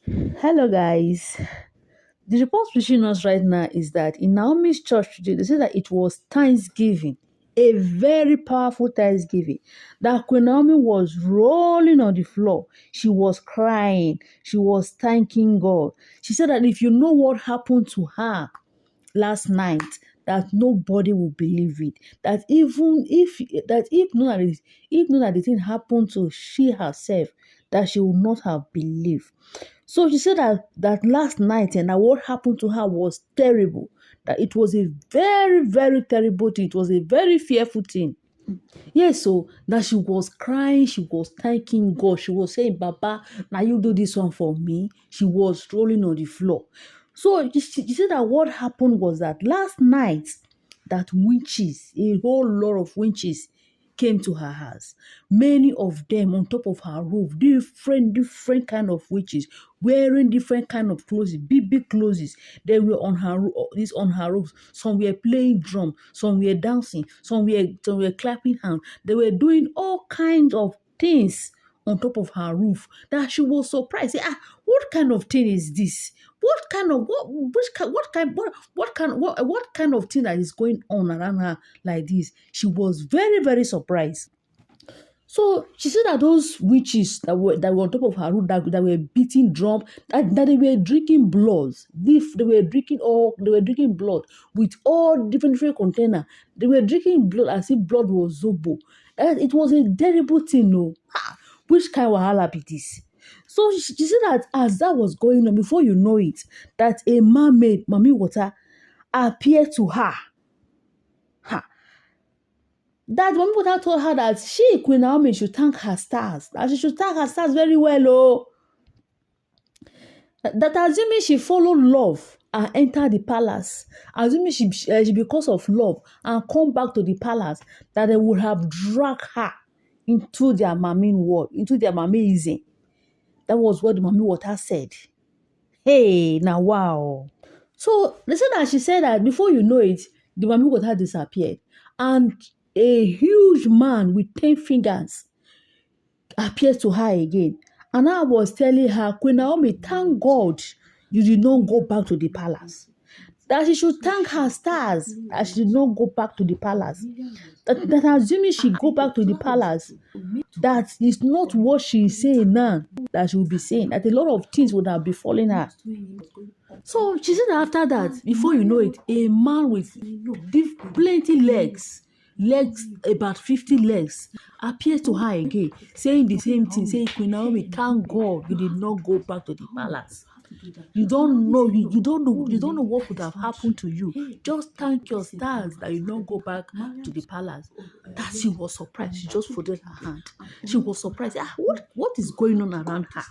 Hello, guys. The report reaching us right now is that in Naomi's church today, they say that it was Thanksgiving, a very powerful Thanksgiving. That Queen Naomi was rolling on the floor. She was crying. She was thanking God. She said that if you know what happened to her last night, that nobody will believe it. That even if not that the thing happened to she herself, that she would not have believed. So she said that last night and that what happened to her was terrible. That it was a very, very terrible thing. It was a very fearful thing. Yes, so that she was crying, she was thanking God, she was saying, Baba, now you do this one for me. She was rolling on the floor. So she said that what happened was that last night, that witches, a whole lot of witches came to her house. Many of them on top of her roof, different kind of witches, wearing different kind of clothes, big clothes. They were on her this on her roof. Some were playing drum, some were dancing, some were clapping hands. They were doing all kinds of things on top of her roof that she was surprised. Say, what kind of thing is this? What kind of what kind of thing that is going on around her like this? She was very, very surprised. So she said that those witches that were on top of her roof, that were beating drum, that they were drinking blood. They were drinking blood with all different container. They were drinking blood as if blood was zobo. That it was a terrible thing, no. Which kind of wahala be this? So she said that as that was going on, before you know it, that a mermaid, Mami Water, appeared to her. Ha. That one people told her that she, Queen Naomi, should thank her stars. That she should thank her stars very well. Oh. That assuming she followed love and entered the palace, assuming she because of love and come back to the palace, that they would have dragged her into their Mamin world, into their Mamiism. That was what the Mami Water said. Hey, now wow. So they said that she said that before you know it, the Mami Water disappeared. And a huge man with 10 fingers appeared to her again. And I was telling her, Queen Naomi, thank God you did not go back to the palace. That she should thank her stars that she did not go back to the palace. That assuming she go back to the palace, that is not what she is saying now that she will be saying. That a lot of things would have befallen her. So she said that after that, before you know it, a man with plenty legs about 50 legs, appeared to her again, saying the same thing, saying, Queen Naomi, thank God you did not go back to the palace. You don't know, you don't know what would have happened to you. Just thank your stars that you don't go back to the palace. That she was surprised. She just folded her hand. She was surprised. What is going on around her?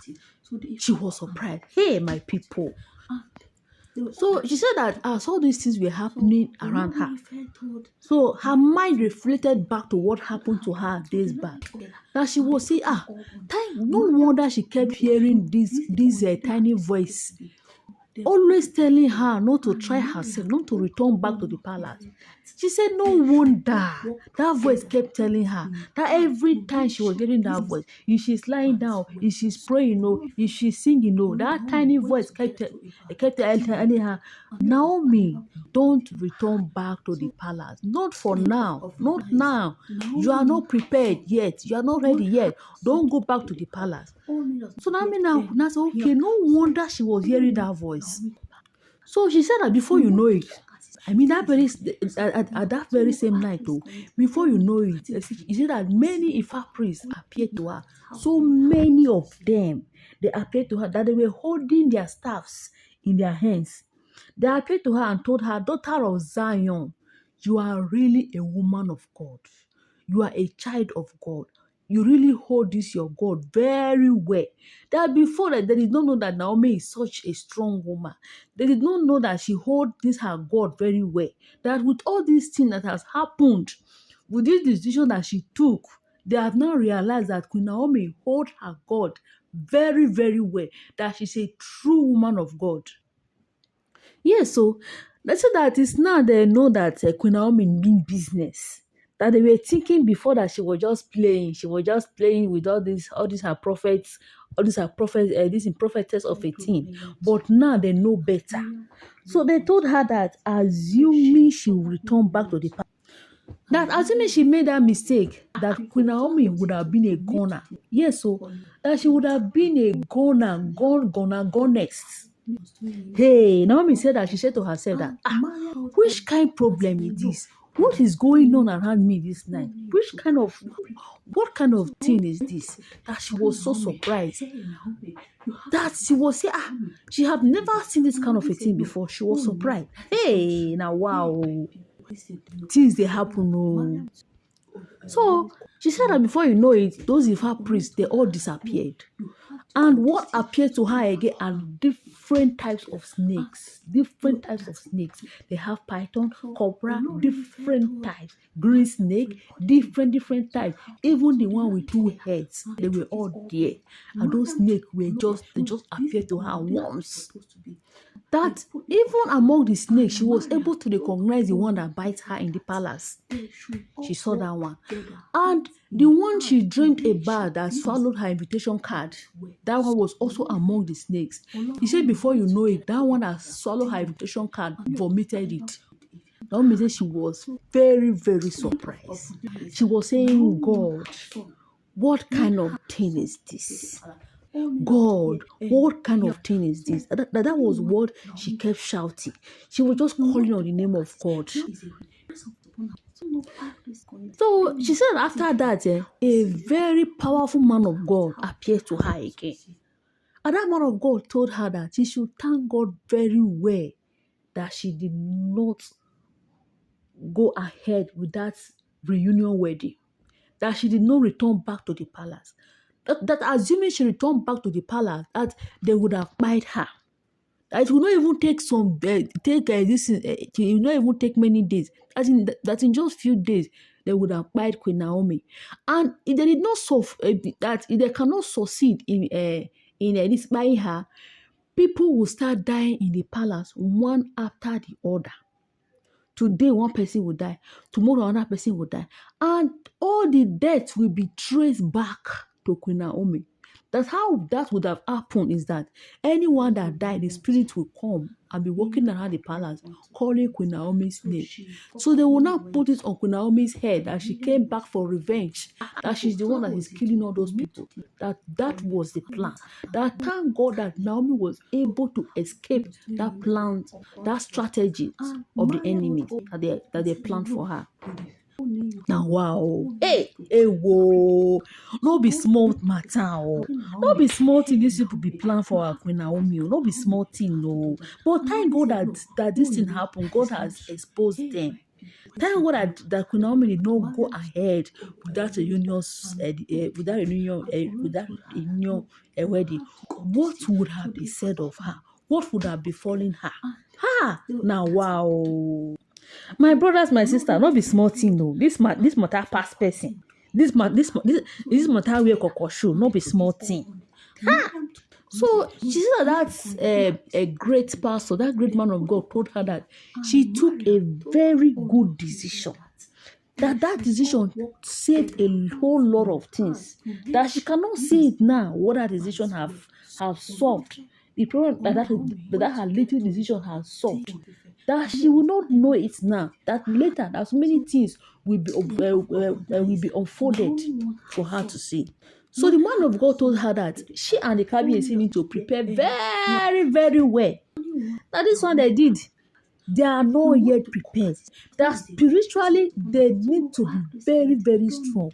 She was surprised. Hey, my people. So she said that as all these things were happening around her, so her mind reflected back to what happened to her days back. That she was saying, no wonder she kept hearing this tiny voice, always telling her not to try herself, not to return back to the palace. She said no wonder that voice kept telling her that every time she was hearing that voice, if she's lying down, if she's praying, if she's singing, that tiny voice kept telling her, Naomi, don't return back to the palace. Not for now. Not now. You are not prepared yet. You are not ready yet. Don't go back to the palace. So Naomi now said, okay, no wonder she was hearing that voice. So she said that before you know it, I mean at that very same night, before you know it, you see that many Ifa priests appeared to her. So many of them, they appeared to her that they were holding their staffs in their hands. They appeared to her and told her, daughter of Zion, you are really a woman of God. You are a child of God. You really hold this your God very well. That before that, they did not know that Naomi is such a strong woman. They did not know that she holds this her God very well. That with all these things that has happened, with this decision that she took, they have now realized that Queen Naomi holds her God very, very well. That she's a true woman of God. Yes, so let's say that it's now they know that Queen Naomi mean business. that they were thinking before that she was just playing. She was just playing with all these her prophets, this in prophetess of 18. But now they know better. So they told her that assuming she will return back to the palace, that assuming she made that mistake, that Queen Naomi would have been a goner. Yes, so that she would have been a goner, gone next. Hey, Naomi said that she said to herself that, which kind of problem is this? What is going on around me this night? What kind of thing is this? That she was so surprised. That she was saying, she had never seen this kind of a thing before. She was surprised. Hey, now wow, things they happen. Oh. So she said that before you know it, those Ifa priests, they all disappeared. And what appeared to her again are different types of snakes. Different types of snakes. They have python, cobra, different types. Green snake, different types. Even the one with two heads, they were all there. And those snakes they just appeared to her once. That even among the snakes, she was able to recognize the one that bites her in the palace. She saw that one. And the one she dreamed about that swallowed her invitation card, that one was also among the snakes. He said before you know it, that one that swallowed her invitation card vomited it. That means that she was very, very surprised. She was saying, God, what kind of thing is this? God, what kind of thing is this? That was what she kept shouting. She was just calling on the name of God. So she said after that, a very powerful man of God appeared to her again. And that man of God told her that she should thank God very well that she did not go ahead with that reunion wedding, that she did not return back to the palace. That assuming she returned back to the palace, that they would have bite her. That it will not even take it will not even take many days. That in just few days they would have bite Queen Naomi, and if they did not that if they cannot succeed in this buying her, people will start dying in the palace one after the other. Today, one person will die. Tomorrow, another person will die. And all the deaths will be traced back to Queen Naomi. That's how that would have happened, is that anyone that died, the spirit will come and be walking around the palace calling Queen Naomi's name. So they will not put it on Queen Naomi's head that she came back for revenge, that she's the one that is killing all those people. That was the plan. That thank God that Naomi was able to escape that plan, that strategy of the enemy that they planned for her. Now wow, whoa, no be small matter, no be small thing these people be plan for our Queen Naomi, no be small thing, no. But thank God that this thing happened. God has exposed them. Thank God that Queen Naomi did not go ahead with that reunion wedding. What would have been said of her? What would have befallen her? Now wow. My brothers, my sister, not be small thing, no. This matter pass person. This matter wear kokosho, not be small thing. So she said that's a great pastor, that great man of God told her that she took a very good decision. That decision saved a whole lot of things. That she cannot see it now, what that decision have solved. The problem that her little decision has solved. That she will not know it now. That later, that so many things will be unfolded for her to see. So the man of God told her that she and the Kabiyesi need to prepare very, very well. That this one they did, they are not yet prepared. That spiritually they need to be very, very strong.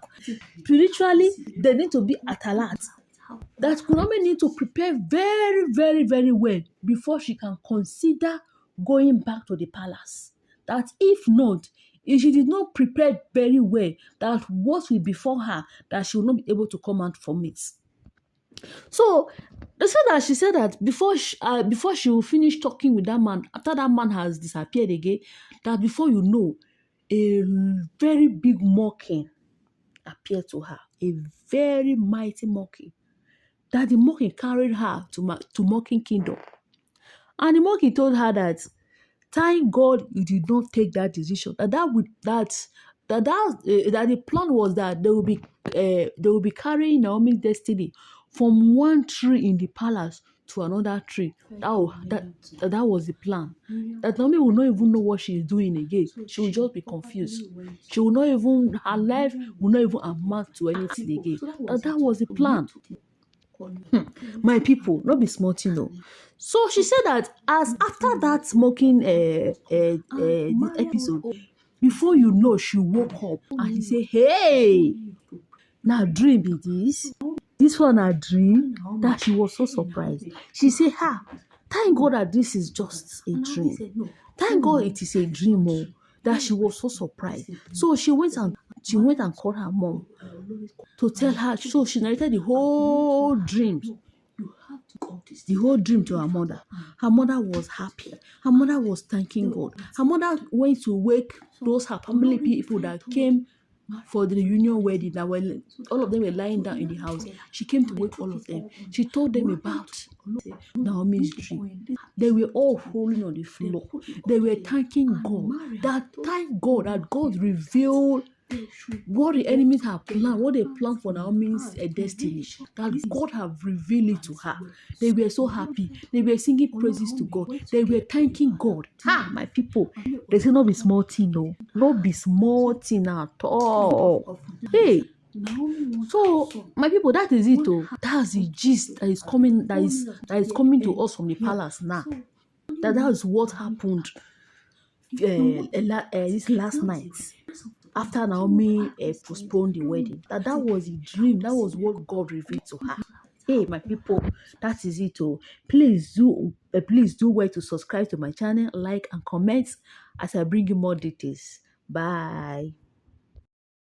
Spiritually they need to be at alert. That Kunomi need to prepare very, very, very well before she can consider going back to the palace. That if not, if she did not prepare very well, that what will befall her, that she will not be able to come out from it. So she said that before she will finish talking with that man, after that man has disappeared again, that before you know, a very big mocking appeared to her, a very mighty mocking. That the mocking carried her to mocking kingdom. And the mocking told her that, thank God you did not take that decision. That that the plan was that they will be carrying Naomi's destiny from one tree in the palace to another tree. That was the plan. That Naomi will not even know what she is doing again. She will just be confused. She will not even, her life will not even amount to anything again. That was the plan. My people, not be smart, So she said that as after that smoking this episode, before you know, she woke up and she said, "Hey, now dream be this. This one a dream." That she was so surprised. She said, "Ha, thank God that this is just a dream. Thank God it is a dream." Oh, that she was so surprised. So she went and called her mom to tell her. So she narrated the whole dream. The whole dream to her mother. Her mother was happy. Her mother was thanking God. Her mother went to wake those her family people that came for the reunion wedding, that were all of them were lying down in the house. She came to wake all of them. She told them about Naomi's dream. They were all falling on the floor. They were thanking God. Thank God that God revealed what the enemies have planned, what they planned for Naomi's destiny, that God have revealed it to her. They were so happy. They were singing praises to God. They were thanking God. My people, they say not be small thing, no. Not be small thing at all. Hey. So my people, that is it. That's the gist that is coming. That is coming to us from the palace now. That is what happened this last night, after Naomi postponed the wedding. That was a dream. That was what God revealed to her. Hey, my people, that is it. Please do well to subscribe to my channel, like and comment as I bring you more details. Bye.